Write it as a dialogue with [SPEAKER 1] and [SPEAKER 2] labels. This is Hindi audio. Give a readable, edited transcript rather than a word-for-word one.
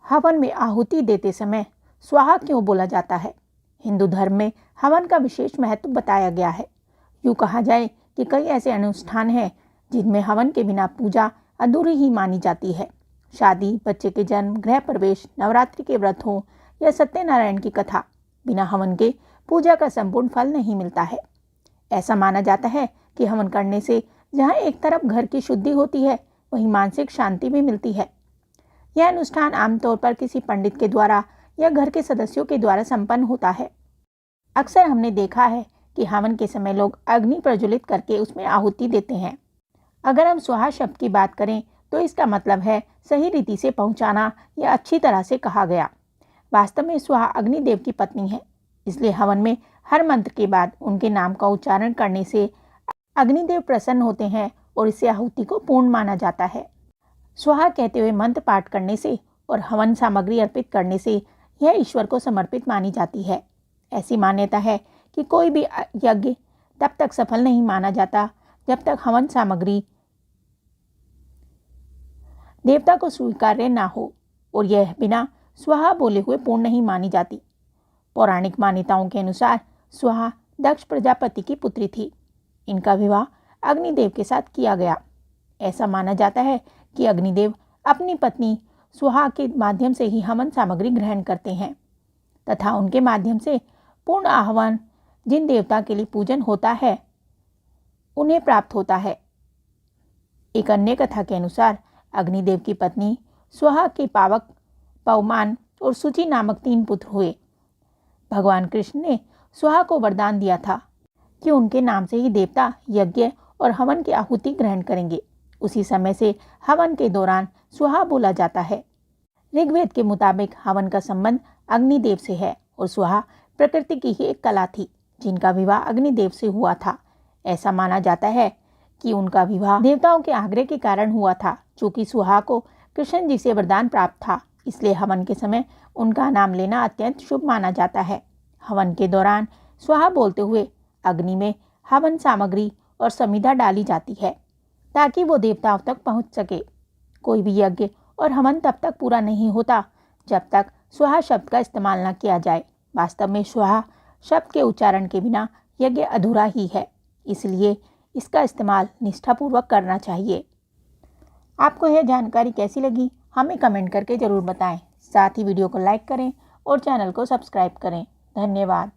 [SPEAKER 1] हवन में आहुति देते समय स्वाहा क्यों बोला जाता है? हिंदू धर्म में हवन का विशेष महत्व बताया गया है। यूँ कहा जाए कि कई ऐसे अनुष्ठान हैं जिनमें हवन के बिना पूजा अधूरी ही मानी जाती है। शादी, बच्चे के जन्म, गृह प्रवेश, नवरात्रि के व्रत हो या सत्यनारायण की कथा, बिना हवन के पूजा का संपूर्ण फल नहीं मिलता है। ऐसा माना जाता है कि हवन करने से जहाँ एक तरफ घर की शुद्धि होती है, वहीं मानसिक शांति भी मिलती है। यह अनुष्ठान आमतौर पर किसी पंडित के द्वारा या घर के सदस्यों के द्वारा संपन्न होता है। अक्सर हमने देखा है कि हवन के समय लोग अग्नि प्रज्वलित करके उसमें आहुति देते हैं। अगर हम स्वाहा शब्द की बात करें तो इसका मतलब है सही रीति से पहुंचाना या अच्छी तरह से कहा गया। वास्तव में स्वाहा अग्निदेव की पत्नी है, इसलिए हवन में हर मंत्र के बाद उनके नाम का उच्चारण करने से अग्निदेव प्रसन्न होते हैं और इससे आहुति को पूर्ण माना जाता है। स्वाहा कहते हुए मंत्र पाठ करने से और हवन सामग्री अर्पित करने से यह ईश्वर को समर्पित मानी जाती है। ऐसी मान्यता है कि कोई भी यज्ञ तब तक सफल नहीं माना जाता जब तक हवन सामग्री देवता को स्वीकार्य ना हो और यह बिना स्वाहा बोले हुए पूर्ण नहीं मानी जाती। पौराणिक मान्यताओं के अनुसार स्वाहा दक्ष प्रजापति की पुत्री थी। इनका विवाह अग्निदेव के साथ किया गया। ऐसा माना जाता है कि अग्निदेव अपनी पत्नी स्वाहा के माध्यम से ही हवन सामग्री ग्रहण करते हैं तथा उनके माध्यम से पूर्ण आह्वान जिन देवता के लिए पूजन होता है उन्हें प्राप्त होता है। एक अन्य कथा के अनुसार अग्निदेव की पत्नी स्वाहा के पावक, पवमान और सुचि नामक 3 पुत्र हुए। भगवान कृष्ण ने स्वाहा को वरदान दिया था कि उनके नाम से ही देवता यज्ञ और हवन की आहुति ग्रहण करेंगे। उसी समय से हवन के दौरान स्वाहा बोला जाता है। ऋग्वेद के मुताबिक हवन का संबंध अग्निदेव से है और स्वाहा प्रकृति की ही एक कला थी जिनका विवाह अग्निदेव से हुआ था। ऐसा माना जाता है कि उनका विवाह देवताओं के आग्रह के कारण हुआ था। चूंकि स्वाहा को कृष्ण जी से वरदान प्राप्त था, इसलिए हवन के समय उनका नाम लेना अत्यंत शुभ माना जाता है। हवन के दौरान स्वाहा बोलते हुए अग्नि में हवन सामग्री और समिधा डाली जाती है ताकि वो देवताओं तक पहुंच सके। कोई भी यज्ञ और हवन तब तक पूरा नहीं होता जब तक स्वाहा शब्द का इस्तेमाल न किया जाए। वास्तव में स्वाहा शब्द के उच्चारण के बिना यज्ञ अधूरा ही है, इसलिए इसका इस्तेमाल निष्ठापूर्वक करना चाहिए। आपको यह जानकारी कैसी लगी हमें कमेंट करके ज़रूर बताएं। साथ ही वीडियो को लाइक करें और चैनल को सब्सक्राइब करें। धन्यवाद।